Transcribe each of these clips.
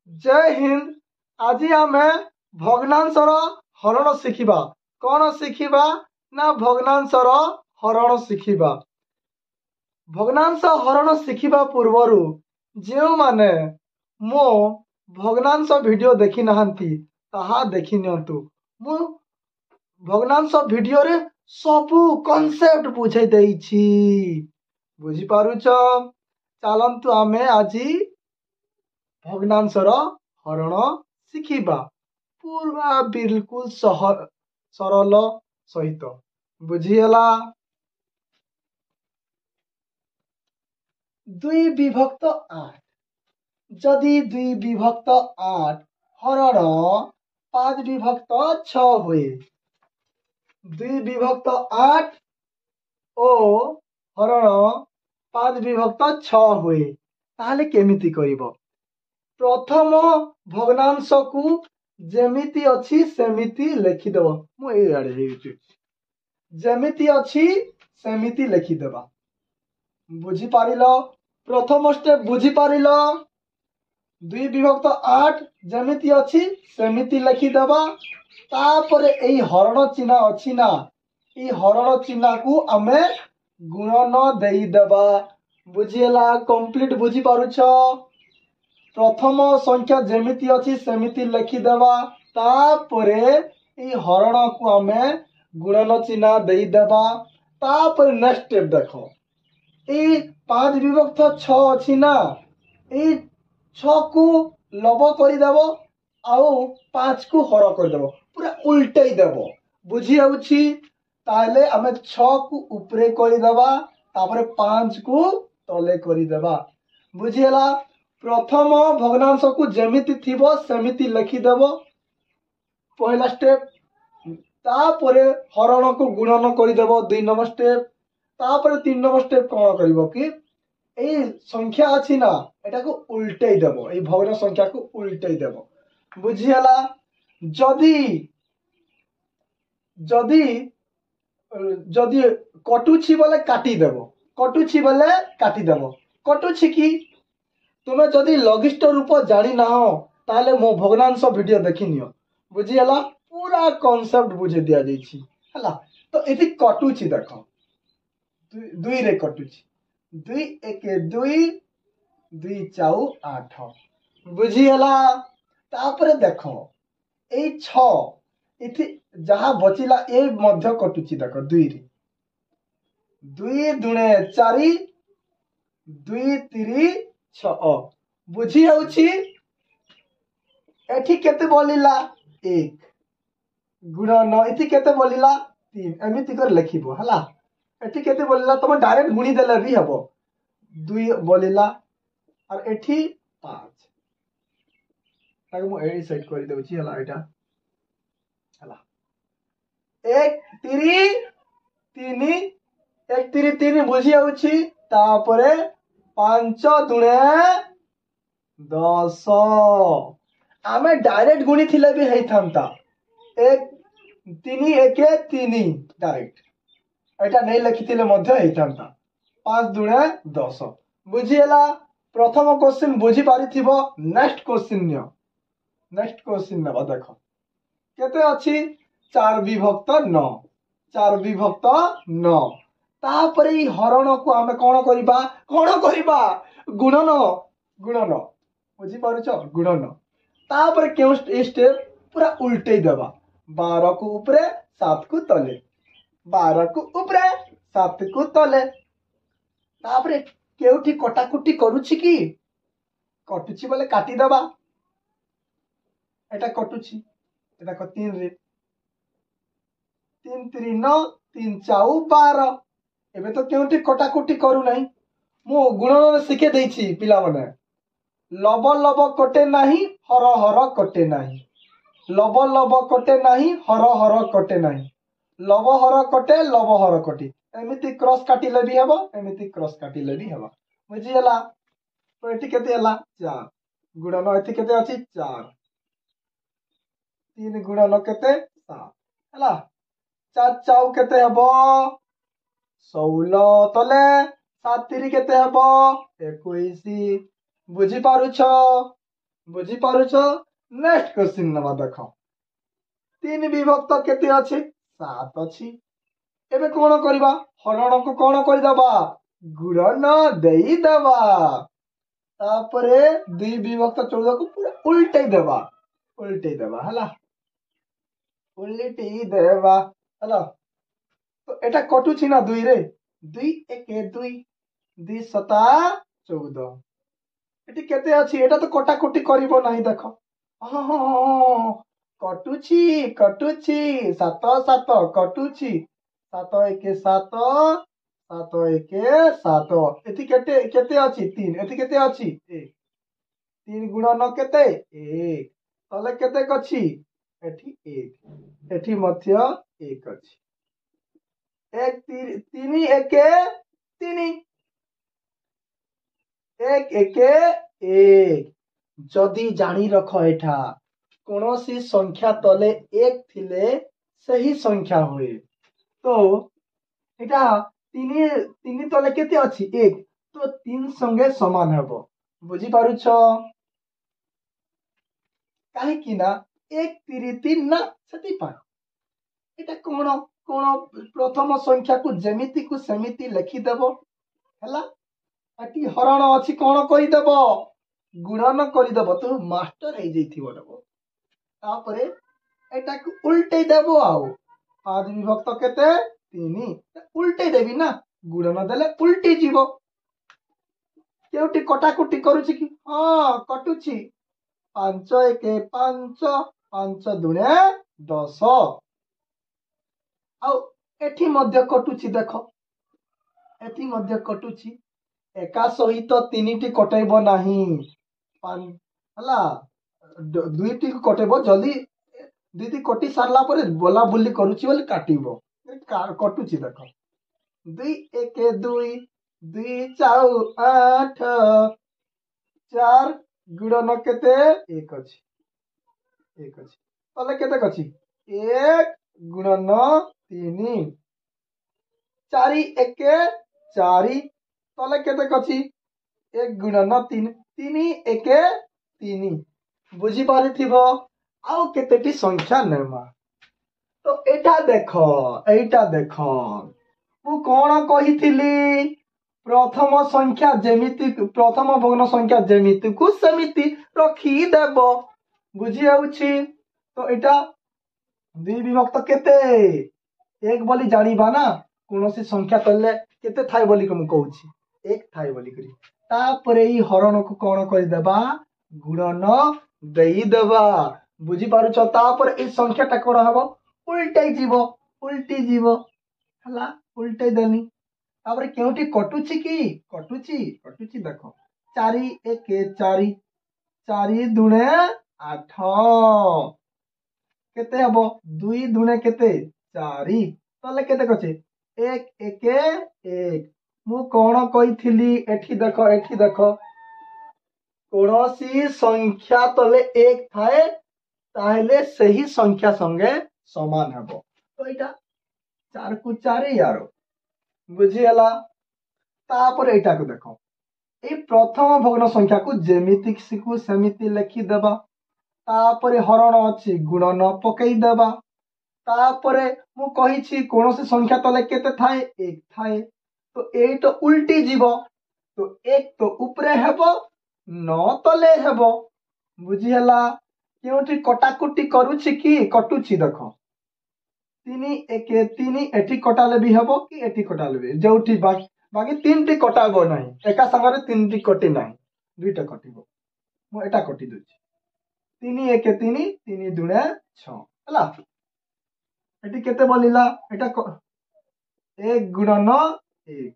जय हिंद। आज आम भग्नांशर हरण शिखा। कौन शिखा ना भग्नांशर हरण शिखा। भग्नांश हरण शिखा पूर्वर जो माने मो भग्नांश वीडियो देखी नहांती ताहा देखी नियंतु। मु भग्नांश वीडियो रे सबू कॉन्सेप्ट बुझाई देइछि। बुझी पारुछ। चलंतु आमे आज भग्नांशर हरण शिखा पूरा बिल्कुल सरल सहित। बुझीगला। 2 विभक्त 8 जदि 2 विभक्त 8 हरण 5 विभक्त 6 हुए। 2 विभक्त 8 ओ हरण 5 विभक्त 6 हुए ताहले केमिति करिबो। प्रथम भग्नांश को जेमिति अछि सेमिति लिखिदेव। मु ए आड़े जेमिति अछि सेमिति लिखिदेवा। बुझी पारिल। प्रथम स्टेप बुझी पारिल। 2 विभक्त 8 जेमिति अछि सेमिति लिखिदेवा। तापरे एई हरण चिन्ह अछि ना, ई हरण चिन्ह को आमे गुणन देई देबा। बुझीला। कंप्लीट बुझी पारुछ। प्रथम संख्या जेमिति अछि सेमिति लिखिदेवा। तापरे ई हरण को आमे गुणन चिन्ह देई देबा। तापर नेक्स्ट स्टेप देखो। ई 5 विभक्त 6 अछि ना, ई 6 को लब करि देबो आउ 5 को हर कर देबो। पूरा उल्टै देबो। बुझी आउछि। ताले आमे 6 को ऊपरे करि देबा तापर 5 को तले करि देबा। बुझीला। प्रथम भग्नांश को जेमिति थिबो सेमिति लिखिदेबो पहला स्टेप। तापरे हरण को गुणन करिदेबो 2 नंबर स्टेप। तापरे 3 नंबर स्टेप कौन करिवो कि ए संख्या अछि ना एटा को उल्टै देबो। ए भग्न संख्या को उल्टै देबो। बुझियला। जदि जदि जदि कटुछि बोले काटी देबो। कटुछि बोले काटी देबो। कटुछि कि तुमे जदि लघिष्ठ रूप जानी ना हो ताले मो भग्नांश वीडियो देखि नियो। बुझियला। पूरा कांसेप्ट बुझे दिया जाइछि हला। तो एति कटुछि देखो। 2 रे कटुछि। 2 1 2 2 4 8। बुझियला। तापरे देखो ए 6 इथि जहा बचिला ए मध्य कटुछि देखो 2 रे। 2 दुणे 4 2 3 6। बुझी होछि। एठी केते बोलिला 1 गुणन इथि केते बोलिला 3 एमिति कर लिखिबो हला। एठी केते बोलिला तमे डायरेक्ट गुणी देले भी हबो। 2 बोलिला और एठी 5 ताके मु एडी सेट करि देउछि हला। एटा हला 1 3 3 1 3 3 बुझी होछि। तापरे 5 दुणे 10। आमे डायरेक्ट गुणी थिले भी हेई थांता। 1 3 1 3 डायरेक्ट एटा नै लिखिथिले मध्य हेई थांता। 5 दुणे 10। बुझियला। प्रथम क्वेश्चन बुझी पारिथिबो। नेक्स्ट क्वेश्चन नियो। नेक्स्ट क्वेश्चन नबा देखो केते अछि 4 विभक्त 9। 4 विभक्त 9। तापरे ई हरण को आमे कोन करिबा गुणन। गुणन। बुझी पारुछ गुणन। तापरे केउ स्टेप पूरा उल्टै देबा। 12 को ऊपरे 7 को तले। 12 को ऊपरे 7 को तले। तापरे केउठी कटाकुटी करूछि कि कटुछि बोले काटी देबा। एटा कटुछि एटा को 3 रे 3 3 9 3 4 12। एबे तो केउठी कटाकुटी करू नै। मु गुणन शिखे देइछि पिला माने। लब लब कटे नाही हर हर कटे नाही। लब लब कटे नाही हर हर कटे नाही। लब हर कटे लब हर कटे। एमिति क्रॉस काटिले भी हबो एमिति क्रॉस काटिले भी हबो। बुझियला। तो एठी केते हला 4 गुणन एठी केते अछि 4 3 गुणन केते 7 हला। 4 4 केते हबो 16 तले 7 3 केते हबो 21। बुझी पारुछ। बुझी पारुछ। नेक्स्ट क्वेश्चन नवा देख। 3 विभक्त केते अछि 7 अछि। एबे कोन करबा हरण को कोन कर दबा गुणन देई दबा। तापरे 2 विभक्त 14 को पूरा उल्टै देबा हला उल्टी देबा हला। तो एटा कटुछि ना 2 रे 2 1 2 2 7 14 एटी केते अछि एटा तो कटा कटी करिवो नाही देखो। हां कटुछि 7 7 कटुछि 7 1 7 7 1 7 एटी केते केते अछि 3 एटी केते अछि 1 3 गुणन केते 1 तले केते अछि एठी 1 एठी मध्य 1 अछि 1 3 1 3 1 1 1 जदि जानी रख एठा कौनसी संख्या तले 1 थिले सही संख्या हुए तो एटा 3 तले केते अछि 1 तो 3 संगे समान हबो बुझी पारुछ काहे कि ना 1 3 3 ना सती पा एटा कोन कोन प्रथम संख्या को जेमिति को सेमिति लिखि देबो हला अटी हरण अछि कोन कहि देबो गुणन करि देबो तो मास्टर हे जइथिबो देबो तापरे एटा को उल्टे देबो आउ 5 विभक्त केते 3 उल्टे देबी ना गुणन देले उल्टी जीवो केउटी कटाकुटी करूछि कि हां कटुछि 5 1 5 5 दुणे 10 आउ एठी मध्य कटुछि देखो एठी मध्य कटुछि एका सहित 3 टी कटैबो नाही हला 2 टी कटैबो जल्दी 2 टी कटि सारला परे बोला बुली करूछि बोली काटिबो कटुछि देखो 2 1 2 2 4 8 4 गुणन केते 1 अछि 1 अछि तले केते अछि 1 गुणन 3 4 1 4 तले केते अछि 1 गुणन 3 3 1 3 बुझी पारिथिबो आउ केतेटी संख्या नेमा तो एटा देखो मु कोन कहिथिली प्रथम संख्या जेमिति प्रथम भग्न संख्या जेमिति को समिति रखी देबो बुझी आउछि तो एटा 2 विभक्त केते 1 बोली जानिबा ना कोनोसी संख्या तले केते थाय बोली को मु कहूछि 1 थाय बोली करी तापरे ई हरण को कोन करि देबा गुणन देई देबा बुझी पारुछ तापरे ई संख्या टा कोन हबो उल्टी जीवो हला उल्टे देनी तापरे केउटी कटुछि कि कटुछि देखो 4 1 4 4 दुणे 8 केते हबो 2 दुणे केते 4 तले केते कछे 1 1 1 मु कोन कहिथिली एठी देखो कोनोसी संख्या तले 1 थाए ताहले सही संख्या संगे समान हबो तो एटा 4 को 4 यारो बुझी हला तापर एटा को देखो ए प्रथम भग्न संख्या को जेमिति को सेमिति लिखि देबा तापरे हरण अछि गुणन पकई देबा तापरे मु कहिछि कोनोसी संख्या तले केते थाए 1 थाए तो 8 तो उल्टी जीवो तो 1 तो ऊपरे हेबो 9 तले हेबो बुझी हला केउटी कटाकुटी करूछि कि कटुछि देखो 3 1 3 एठी कटाले भी हेबो कि एठी कटाले भी जोठी बाकी 3 टी कटाबो नाही एका संगरे 3 टी कटि नाही 2 टा कटिबो मु एटा कटि दोछि 3 1 3 3 दुणे 6 हला एटी केते बोलिला एटा 1 गुणन 1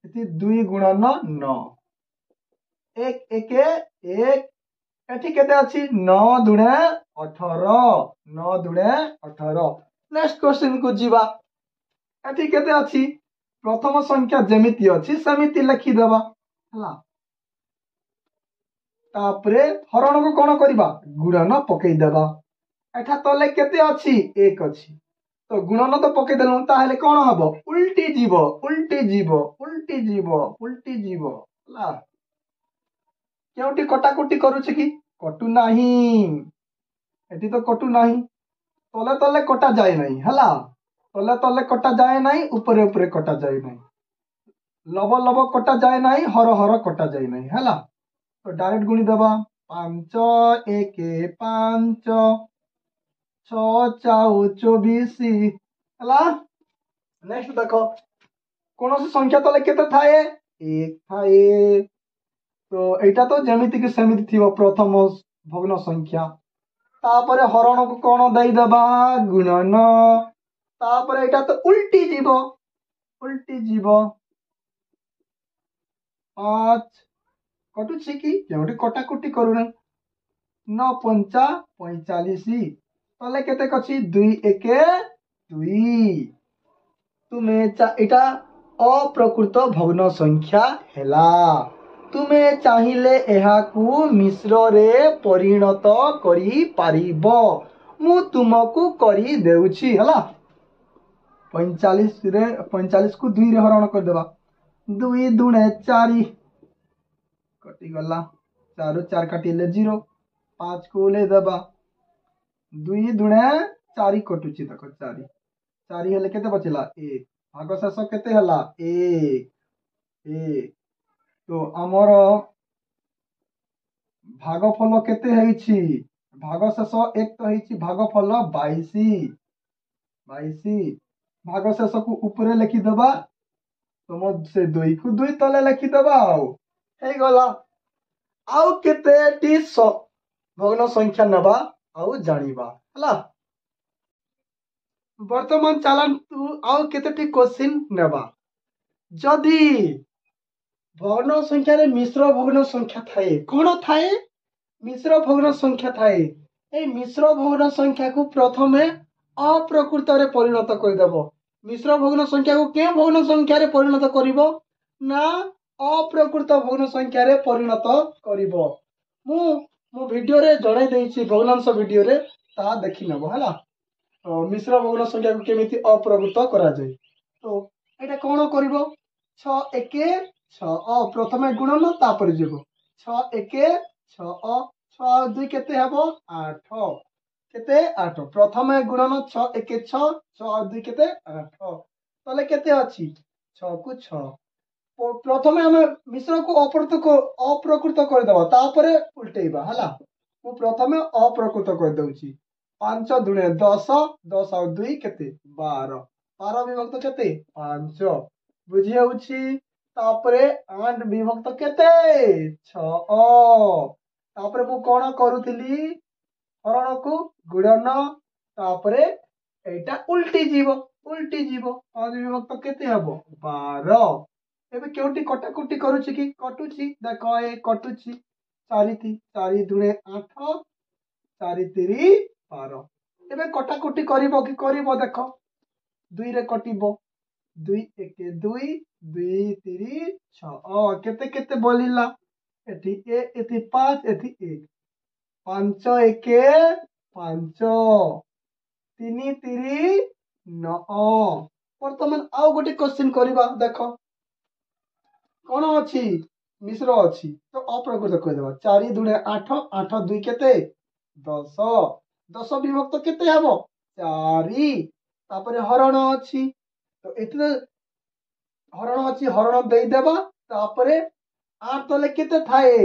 एटी 2 गुणन 9 1 1 1 एटी केते अछि 9 दुणे 18 9 दुणे 18 नेक्स्ट क्वेश्चन को जीवा एटी केते अछि प्रथम संख्या जेमिति अछि समिति लिखि देबा हला तापरे हरण को कोन करबा गुणन पकई देबा एठा तले केते अछि 1 अछि तो गुणन तो पकई देलु ताहले कोन हबो उल्टी जीवो हला केउटी कटाकुटी करूछि कि कटु नाही एटी तो कटु नाही तले तले कटा जाए नहीं हला तले तले कटा जाए नहीं ऊपरे ऊपरे कटा जाए नहीं लब लब कटा जाए नहीं हर हर कटा जाए नहीं हला तो डायरेक्ट गुणी दबा 5 1 5 6 4 24 हला नेक्स्ट देखो कौन संख्या तले केते थाए एक थाए तो एटा तो जेमिति कि सेमिति थिबो प्रथम भग्न संख्या तापरे हरण को कौन दई दबा गुणन तापरे एटा तो उल्टी जीवो 5 कटुछि कि केउटी कटाकुटी करू नै 9 पंचा 45 तले केते कछि 2 1 2 तुमे एटा अप्रकृत भग्न संख्या हेला तुमे चाहिले एहाकू मिश्र रे परिणत करी पारिबो मु तुमको करी देउछि हला 45 को 2 रे हरण कर देबा 2 दुणे 4 कटि गला 4 4 काटिले 0 5 को ले देबा 2 दुणे 4 कटुछि देखो 4 4 हेले केते बचिला 1 भाग शेष केते हला 1 तो आमर भागफल केते हेछि भाग शेष 1 तो हेछि भागफल 22 भाग शेष को ऊपर लिखि दबा तुम से 2 को 2 तले लिखि दबा हे गला आउ केतेटी भग्न संख्या नबा आउ जानिबा हला वर्तमान चलंतु आउ केतेटी क्वेश्चन नेबा जदि भग्न संख्या रे मिश्र भग्न संख्या थाए कोन थाए मिश्र भग्न संख्या थाए ए मिश्र भग्न संख्या को प्रथमे अप्रकृत रे परिणत कर देबो मिश्र भग्न संख्या को के भग्न संख्या रे परिणत करिवो ना अप्रकृत भग्न संख्या रे परिणत करिवो मु वीडियो रे जणाई देछि भग्नांश वीडियो रे ता देखि नबो हला तो मिश्र भग्न संख्या को केमिति अप्रकृत करा जाय तो एटा कोन करिवो 6 1 6 प्रथमे गुणन तापर जीवो 6 1 6 6 2 केते हबो 8 केते 8 प्रथमे गुणन 6 1 6 6 2 केते 8 तले केते अछि 6 को 6 प्रथमे हम मिश्र को अप्रकृत कर देबा तापर उल्टेबा हला मु प्रथमे अप्रकृत कर दउची 5 दुणे 10 10 और 2 केते 12 12 विभक्त केते 5 बुझी होउची तापरे 8 विभक्त केते 6 तापरे मु कोन करूथिली हरण को गुणन तापरे एटा उल्टी जीवो 5 विभक्त केते हबो 12 एबे केउटी कटाकुटी करूची कि कटुची देखो ए कटुची 4 4 दुणे 8 4 3 12 एबे कटाकुटी करिवो कि करिवो देखो 2 रे कटिबो 2 1 2 2 3 6 केते केते बोलिला एठी एठी 5 एठी 1 5 1 5 3 3 9 वर्तमान आउ गोटे क्वेश्चन करिबा देखो कौन अच्छी मिश्र अच्छी तो अप्रकृत कह देबा 4 दुणे 8 8 2 केते 10 10 विभक्त केते हबो 4 तापरे हरण अच्छी तो एते हरण अच्छी हरण देई देबा तापरे 8 तले केते थाए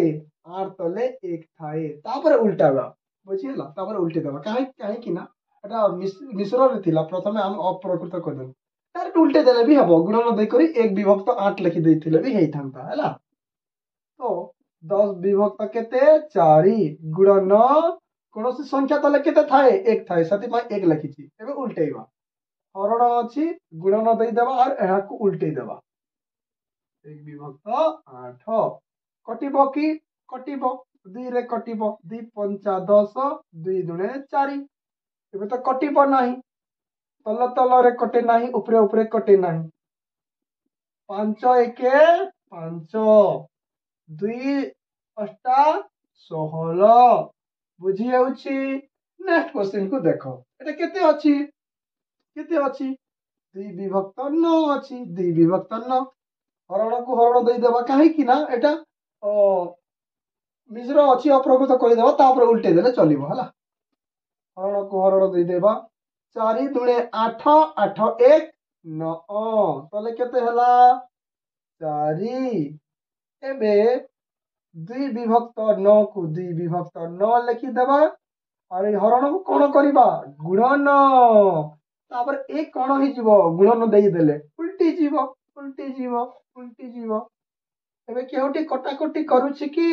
8 तले 1 थाए तापरे उल्टाबा बुझिला तापरे उल्टी देबा काहे कि ना एटा मिश्र रे थिला प्रथमे हम अप्रकृत कर देबा डायरेक्ट उल्टे देले भी हबो गुणन देई करी 1 विभक्त 8 लिखि देथिले भी हेई थांता हैला तो 10 विभक्त केते 4 गुणन कोनोसी संख्या तले केते थाए 1 थाए सति मा 1 लिखिछि एबे उल्टेइबा हरण अछि गुणन देई देबा और एहा को उल्टेइ देबा 1 विभक्त 8 कटिबो कि कटिबो 2 रे कटिबो 2 पंचा 10 2 दुणे 4 एबे तो कटिबो नाही तल तल रे कटे नाही ऊपरे ऊपरे कटे नाही 5 1 5 2 अष्टा 16 बुझी होउची नेक्स्ट क्वेश्चन को देखो एटा केते अछि 2 विभक्त 9 अछि 2 विभक्त 9 हरण को हरण देई देबा काहे कि ना एटा ମିଶ୍ର ଅଛି ଅପ୍ରକୃତ କରିଦେବା ତାପରେ ଉଲ୍ଟେଇ ଦେଲେ ଚଳିବ ହେଲା। ହରଣକୁ ହରଣ ଦେଇଦେବା 4 ଦୁणे 8 8 1 9 ତାହେଲେ କେତେ ହେଲା 4। ଏବେ 2 ବିଭକ୍ତ 9 କୁ 2 ବିଭକ୍ତ 9 ଲେଖିଦେବା और हरण को कौन करवा गुणन तापर ए कौन हो गुणन देदेले उल्टी जीव उल्टी जीव उल्टी जीव एबे केउटी कटाकटी करूछि कि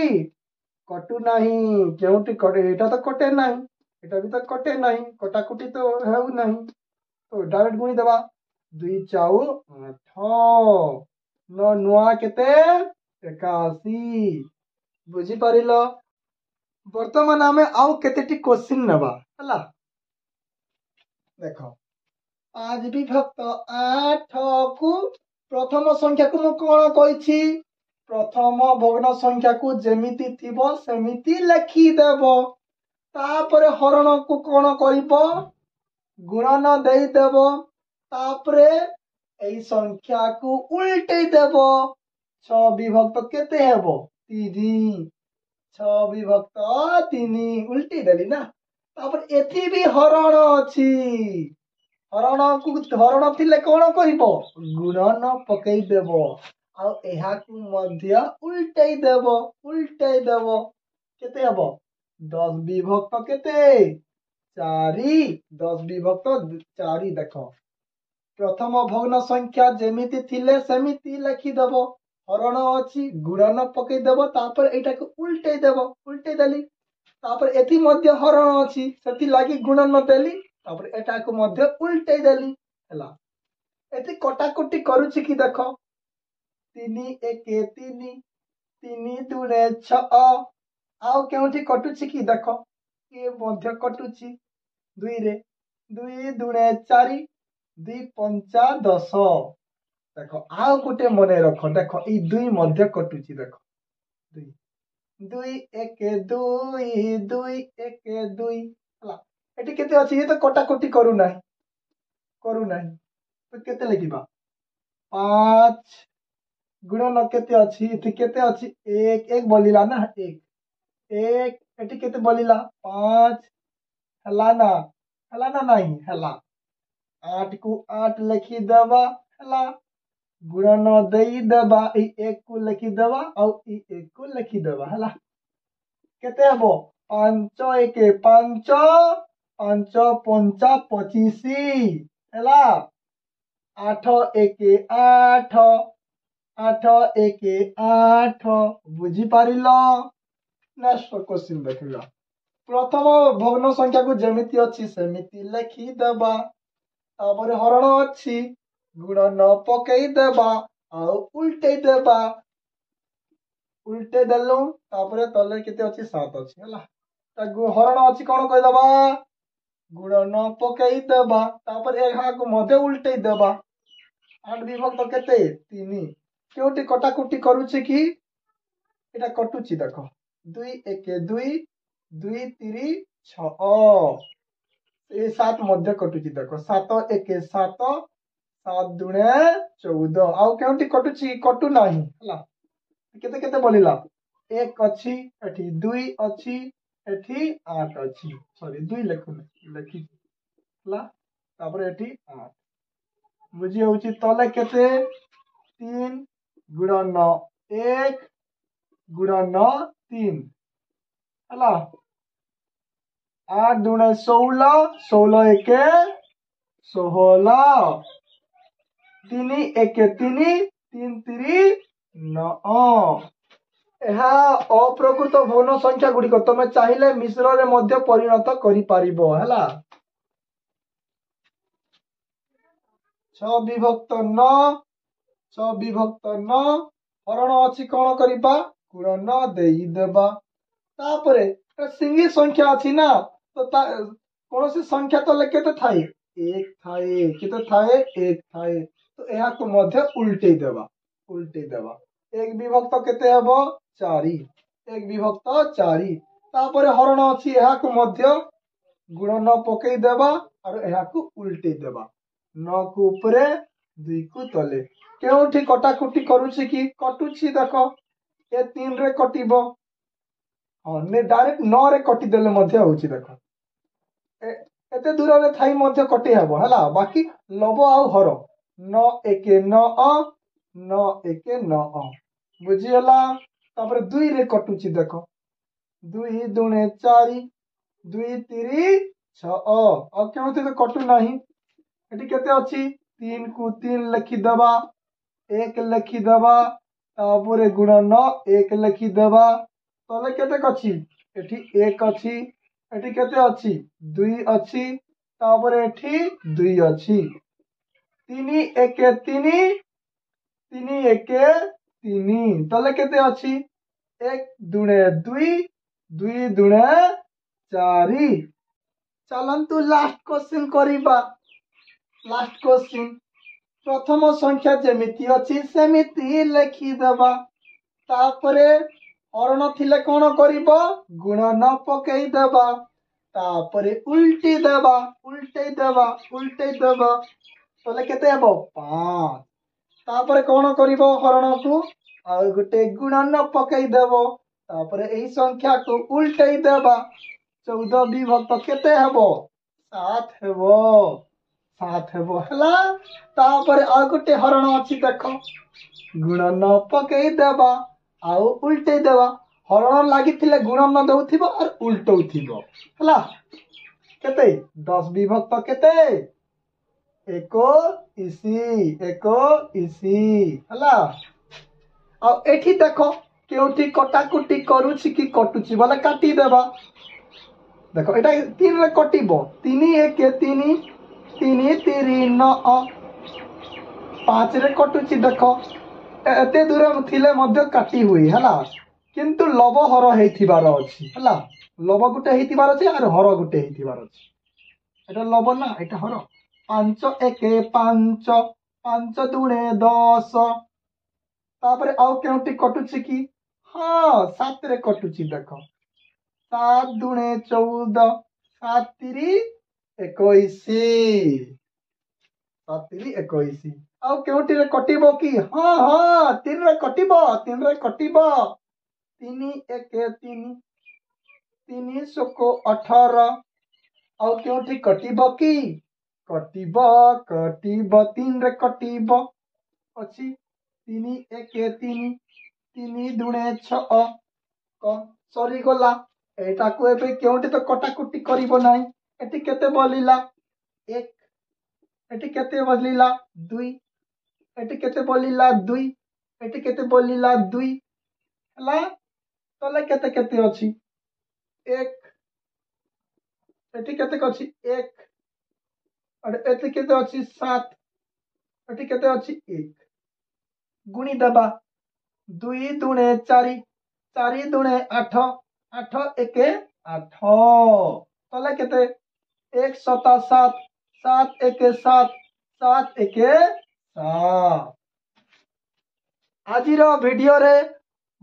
कटु नाही केउटी कटे एटा तो कटे नाही एटा भी तो कटे नाही कटाकटी तो हेउ नाही तो डायरेक्ट गुणी देबा 2 4 8 न नुआ केते 81 बुझी परिलो। बर्तमान आमे आउ केतेटी क्वेश्चन नबा हला देखो 5 विभक्त 8 को प्रथम संख्या को मु कोन कहिछि प्रथम भग्न संख्या को जेमिति थिबो सेमिति लिखि देबो तापरे हरण को कोन करिबो गुणन देई देबो तापरे एई संख्या को उल्टे देबो 6 विभक्त केते हेबो 3 6 विभक्त 3 उल्टी देली ना तापर एथि भी हरण अछि हरण को हरण थिले कोन कहिबो गुणन पकई देबो आ एहा को मध्य उल्टै देबो केते हबो 10 विभक्त केते 4 10 विभक्त 4 देखो प्रथम भग्न संख्या जेमिति थिले सेमिति लिखि देबो हरण अछि गुणन पकई देबो तापर एटा को उल्टै देबो उल्टै देली तापर एथि मध्य हरण अछि सेति लागि गुणन देली तापर एटा को मध्य उल्टै देली हला एथि कटाकटी करूछि कि देखो 3 1 3 3 दुणे 6 आउ केउठी कटुछि कि देखो ए मध्य कटुछि 2 रे 2 दुणे 4 2 पंचा 10 देखो आउ गोटे मने रखो देखो ई 2 मध्य कटुछि देखो 2 2 1 2 2 1 2 हला एटी केते अछि ये तो कटाकटी करू नाही तो केते लिखिबा 5 गुणन केते अछि इति केते अछि 1 1 बोलिला ना 1 1 एटी केते बोलिला 5 हला ना नाही हला 8 को 8 लिखि देबा हला गुणन देई देबा ई 1 को लिखि देबा और ई 1 को लिखि देबा हला केते हबो 5 1 5 5 पंचा 25 हला 8 1 8 8 1 8 बुझी पारिलो नेक्स्ट क्वेश्चन देखिबा प्रथम भग्न संख्या को जेमिति अछि सेमिति लिखि देबा तापर हरण अछि गुणन पकई देबा आ उल्टे देबा उल्टे देलु तापर तले केते अछि 7 अछि हला ता हरण अछि कोन कहि देबा गुणन पकई देबा तापर एहा को मध्य उल्टे देबा 8 विभक्त केते 3 केउटी कटाकुटी करूछि कि एटा कटुछि देखो 2 1 2 2 3 6 ए 7 मध्य कटुछि देखो 7 1 7 7 दुणे 14 आउ केउटी कटुछि कटु नाही हला केते केते बोलिला 1 अछि एठी 2 अछि एठी 8 अछि सॉरी 2 लिखि हला तापर एठी 8 बुझी होउछि तले केते 3 गुणन 1 गुणन 3 हला 8 दुणे 16 16 1 16 3 1 3 3 3 9 ଏହା अप्रकृत भग्न संख्या गुडी को तमे चाहिले मिश्र रे मध्य परिणत करि पारिबो हला 6 विभक्त 9 6 विभक्त 9 हरण अछि कोन करिबा गुणन देई देबा तापरे सिंगी संख्या अछि ना तो कोन से संख्या तो लेके तो थाई 1 थाई केते थाए 1 थाए तो एहा को मध्य उल्टे देबा 1 विभक्त केते हेबो 4 1 विभक्त 4 तापरे हरण अछि एहा को मध्य गुणन पकई देबा और एहा को उल्टे देबा 9 को ऊपरे 2 को तले केउठी कटाकुटी करूछि कि कटुछि देखो ए 3 रे कटिबो हाँ ने डायरेक्ट 9 रे कटि देले मध्य होची देखो एते दूर रे थाई मध्य कटि हबो हला बाकी लव आउ हर 9 1 9 9 1 9 बुझियला तापर 2 रे कटुची देखो 2 दुणे 4 2 3 6 और केमते तो कटु नाही एटी केते अछि 3 को 3 लिखि दबा 1 लिखि दबा तापर गुणन 1 लिखि दबा तले केते अछि एठी 1 अछि एठी केते अछि 2 अछि तापर एठी 2 अछि 3 1 3 3 1 3 तले केते अछि 1 दुणे 2 2 दुणे 4 चलंतु लास्ट क्वेश्चन करिबा लास्ट क्वेश्चन प्रथम संख्या जेमिति अछि सेमिति लिखि दबा तापरे हरण थिले कोन करिबो गुणन पकेई दबा तापरे उल्टी दबा तले केते हबो 5 तापरे कोन करिबो हरण को आ गुटे गुणन पकेई देबो तापरे एही संख्या को उल्टेई देबा 14 विभक्त केते हबो 7 हेबो हला तापरे आ गुटे हरण अछि देखो गुणन पकेई देबा आउ उल्टे देबा हरण लागिथिले गुणन दउथिबो और उल्टौथिबो हला केते 10 विभक्त केते 21 हला आ एठी देखो केउठी कटाकुटी करूछि कि कटुछि बोले काटी देबा देखो एटा 3 रे कटिबो 3 1 3 3 3 9 5 रे कटुछि देखो एते दूर थिले मध्य काटी हुई हला किंतु लव हर हेथिबार अछि हला लव गुटे हेथिबार अछि और हर गुटे हेथिबार अछि एटा लव ना एटा हर 5 1 5 5 दुणे 10 तापरे आउ केउटी कटुछि कि हां 7 रे कटुछि देखो 7 दुणे 14 7 3 21 7 3 21 आउ केउटी रे कटिबो कि हां हां 3 रे कटिबो 3 1 3 3 सको 18 आउ केउटी कटिबो कि कटिबो 3 रे कटिबो अछि 3 1 3 3 दुणे 6 सरी गला एटा को एबे केउटी तो कटाकुटी करिबो नाही एटी केते बोलिला 1 एटी केते बोलिला 2 एटी केते बोलिला 2 एटी केते बोलिला 2 हला तले केते केते अछि 1 एटी केते अछि 1 और एटी केते अछि 7 एटी केते अछि 1 गुणी दबा 2 दुणे 4 4 दुणे 8 8 1 8 तले केते 1 7 7 7 1 7 7 1 7 आजिर वीडियो रे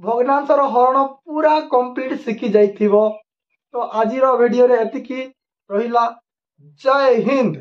भग्नांशर हरण पूरा कंप्लीट सिखि जाइथिबो तो आजिर वीडियो रे एतिकी रहिला जय हिंद।